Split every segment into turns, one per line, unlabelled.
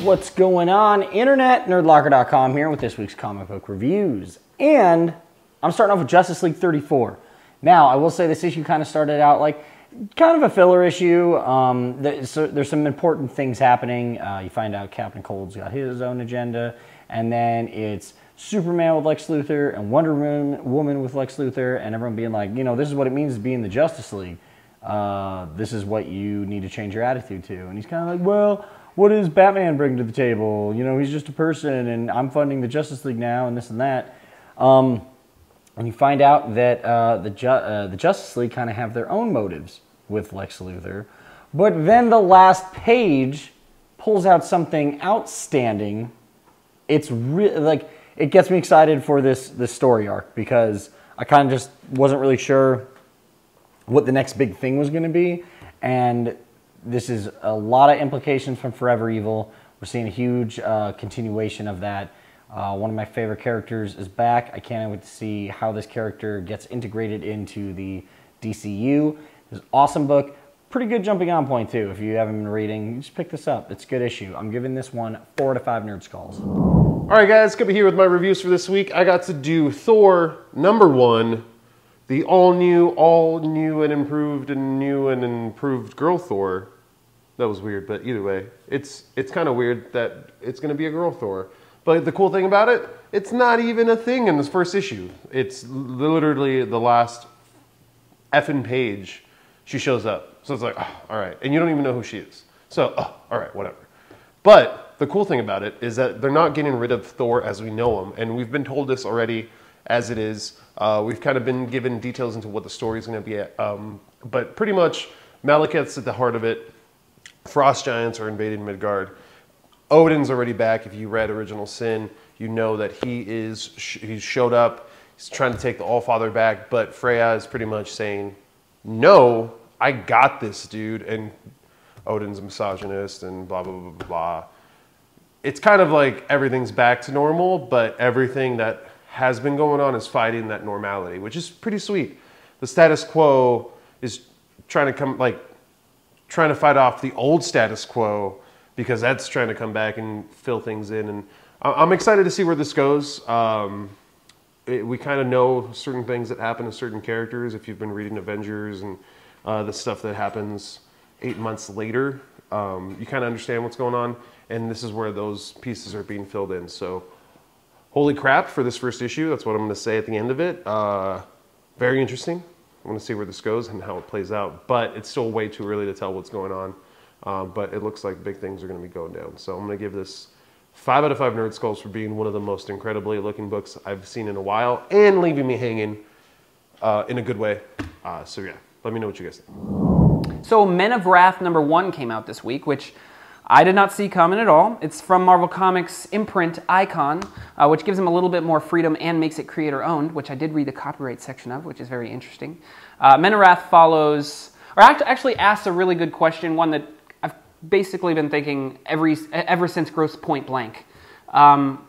What's going on, Internet? nerdlocker.com here with this week's comic book reviews. And I'm starting off with Justice League 34. Now, I will say this issue kind of started out like kind of a filler issue. There's some important things happening. You find out Captain Cold's got his own agenda. And then it's Superman with Lex Luthor and Wonder Woman with Lex Luthor. And everyone being like, you know, this is what it means to be in the Justice League. This is what you need to change your attitude to. And he's kind of like, well, what does Batman bring to the table? You know, he's just a person, and I'm funding the Justice League now, and this and that. And you find out that the Justice League kind of have their own motives with Lex Luthor. But then the last page pulls out something outstanding. It's really, like, it gets me excited for this story arc, because I kind of just wasn't really sure what the next big thing was going to be. And this is a lot of implications from Forever Evil. We're seeing a huge continuation of that. One of my favorite characters is back. I can't wait to see how this character gets integrated into the DCU. It's an awesome book. Pretty good jumping on point, too. If you haven't been reading, just pick this up. It's a good issue. I'm giving this one 4 out of 5 nerd skulls.
All right, guys. Gonna be here with my reviews for this week. I got to do Thor #1. The all new and improved girl Thor. That was weird, but either way, it's kind of weird that it's going to be a girl Thor. But the cool thing about it, it's not even a thing in this first issue. It's literally the last effing page she shows up. So it's like, oh, all right. And you don't even know who she is. So, oh, all right, whatever. But the cool thing about it is that they're not getting rid of Thor as we know him. And we've been told this already as it is. We've kind of been given details into what the story is going to be at. But pretty much, Malekith's at the heart of it. Frost giants are invading Midgard. Odin's already back. If you read Original Sin, you know that he's showed up. He's trying to take the Allfather back, but Freya is pretty much saying, no, I got this, dude. And Odin's a misogynist and blah, blah, blah, blah, blah. It's kind of like everything's back to normal, but everything that has been going on is fighting that normality, which is pretty sweet. The status quo is trying to fight off the old status quo, because that's trying to come back and fill things in. And I'm excited to see where this goes. We kind of know certain things that happen to certain characters. If you've been reading Avengers and the stuff that happens 8 months later, you kind of understand what's going on. And this is where those pieces are being filled in. So holy crap for this first issue. That's what I'm going to say at the end of it. Very interesting. I want to see where this goes and how it plays out, but it's still way too early to tell what's going on. But it looks like big things are going to be going down. So I'm going to give this 5 out of 5 nerd skulls for being one of the most incredibly looking books I've seen in a while and leaving me hanging in a good way. So yeah, let me know what you guys think.
So Men of Wrath #1 came out this week, which I did not see coming at all. It's from Marvel Comics imprint Icon, which gives them a little bit more freedom and makes it creator-owned, which I did read the copyright section of, which is very interesting. Men of Wrath follows, or actually asks a really good question, one that I've basically been thinking ever since Grosse Point Blank.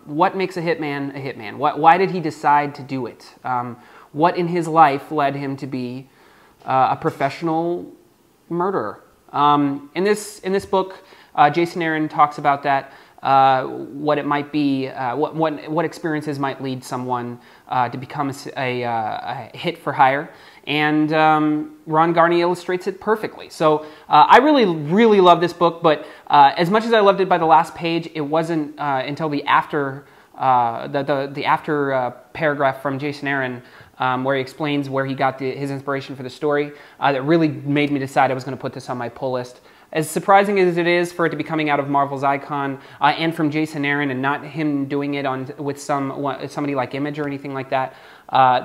What makes a hitman a hitman? Why did he decide to do it? What in his life led him to be a professional murderer? In this book, Jason Aaron talks about that, what it might be, what experiences might lead someone to become a hit for hire, and Ron Garney illustrates it perfectly. So I really love this book, but as much as I loved it by the last page, it wasn't until the after paragraph from Jason Aaron, where he explains where he got his inspiration for the story, that really made me decide I was going to put this on my pull list. As surprising as it is for it to be coming out of Marvel's Icon and from Jason Aaron and not him doing it with somebody like Image or anything like that,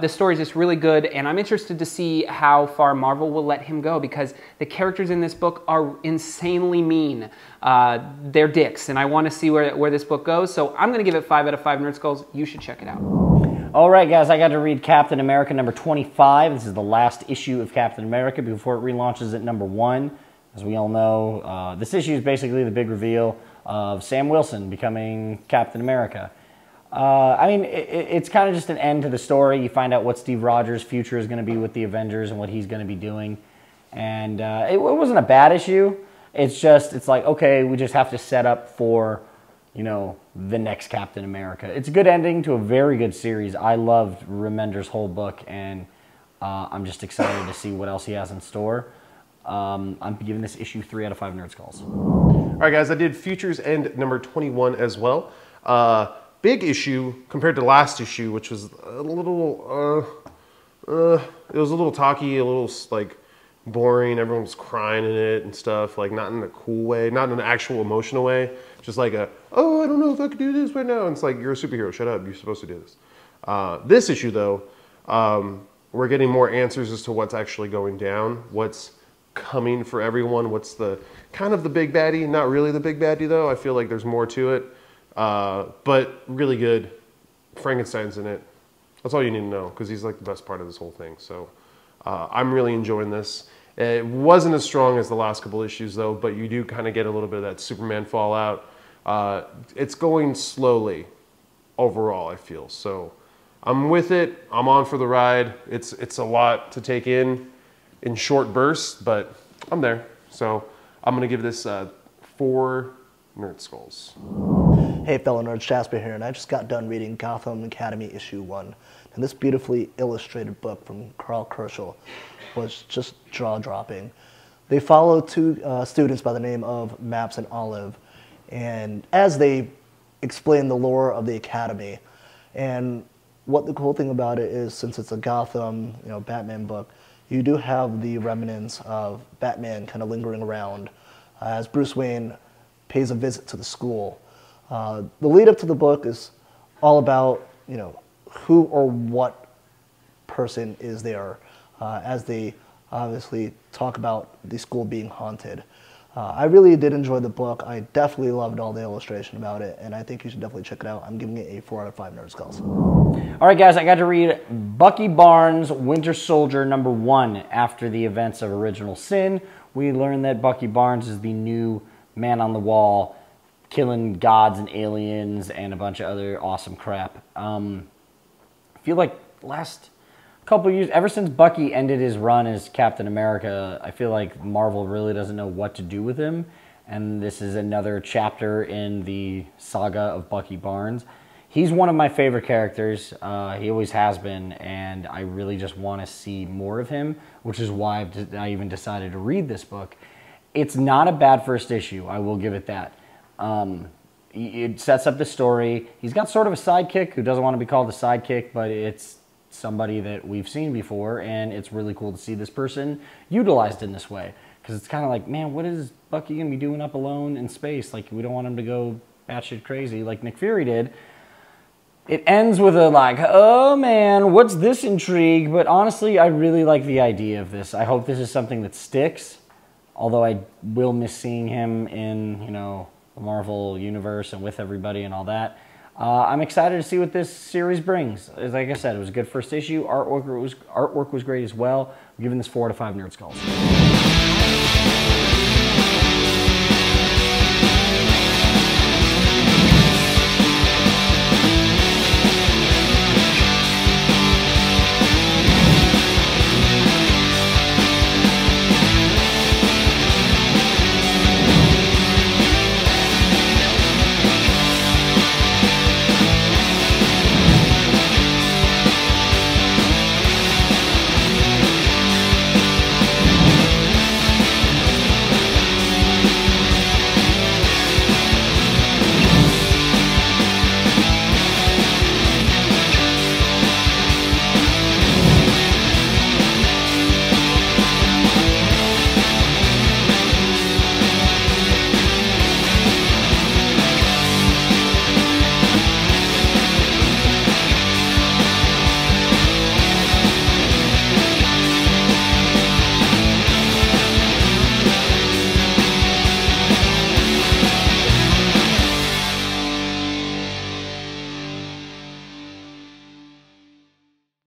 the story is just really good, and I'm interested to see how far Marvel will let him go, because the characters in this book are insanely mean. They're dicks, and I want to see where this book goes, so I'm going to give it 5 out of 5 nerd skulls. You should check it out.
All right, guys, I got to read Captain America #25. This is the last issue of Captain America before it relaunches at #1. As we all know, this issue is basically the big reveal of Sam Wilson becoming Captain America. I mean, it's kind of just an end to the story. You find out what Steve Rogers' future is going to be with the Avengers and what he's going to be doing. And it wasn't a bad issue. It's like, okay, we just have to set up for you know, the next Captain America. It's a good ending to a very good series. I loved Remender's whole book, and I'm just excited to see what else he has in store. I'm giving this issue 3 out of 5 Nerd Skulls.
All right, guys, I did Futures End number 21 as well. Big issue compared to last issue, which was a little, it was a little talky, a little like boring. Everyone was crying in it and stuff, like not in a cool way, not in an actual emotional way. Just like oh, I don't know if I could do this right now. And it's like, you're a superhero, shut up, you're supposed to do this. This issue though, we're getting more answers as to what's actually going down, what's coming for everyone, what's the kind of the big baddie, not really the big baddie though. I feel like there's more to it, but really good. Frankenstein's in it. That's all you need to know, because he's like the best part of this whole thing. So I'm really enjoying this. It wasn't as strong as the last couple issues though, but you do kind of get a little bit of that Superman fallout. It's going slowly overall, I feel. So I'm with it. I'm on for the ride. It's a lot to take in short bursts, but I'm there. So I'm going to give this 4 Nerd Skulls.
Hey fellow nerds, Jasper here, and I just got done reading Gotham Academy issue 1. And this beautifully illustrated book from Carl Kerschel was just jaw-dropping. They follow 2 students by the name of Maps and Olive, and as they explain the lore of the Academy, and what the cool thing about it is, since it's a Gotham, you know, Batman book, you do have the remnants of Batman kind of lingering around as Bruce Wayne pays a visit to the school. The lead up to the book is all about, you know, who or what person is there, as they obviously talk about the school being haunted. I really did enjoy the book. I definitely loved all the illustration about it, and I think you should definitely check it out. I'm giving it a 4 out of 5 Nerd Skulls.
All right, guys, I got to read Bucky Barnes' Winter Soldier number 1 after the events of Original Sin. We learned that Bucky Barnes is the new man on the wall, killing gods and aliens and a bunch of other awesome crap. I feel like last couple years, ever since Bucky ended his run as Captain America, I feel like Marvel really doesn't know what to do with him. And this is another chapter in the saga of Bucky Barnes. He's one of my favorite characters. He always has been, and I really just want to see more of him, which is why I even decided to read this book. It's not a bad first issue, I will give it that. It sets up the story. He's got sort of a sidekick who doesn't want to be called a sidekick, but it's somebody that we've seen before, and it's really cool to see this person utilized in this way. Because it's kind of like, man, what is Bucky going to be doing up alone in space? Like, we don't want him to go batshit crazy like Nick Fury did. It ends with a like, oh man, what's this intrigue? But honestly, I really like the idea of this. I hope this is something that sticks, although I will miss seeing him in, you know, the Marvel universe and with everybody and all that. I'm excited to see what this series brings. Like I said, it was a good first issue. Artwork was great as well. I'm giving this 4 out of 5 Nerd Skulls.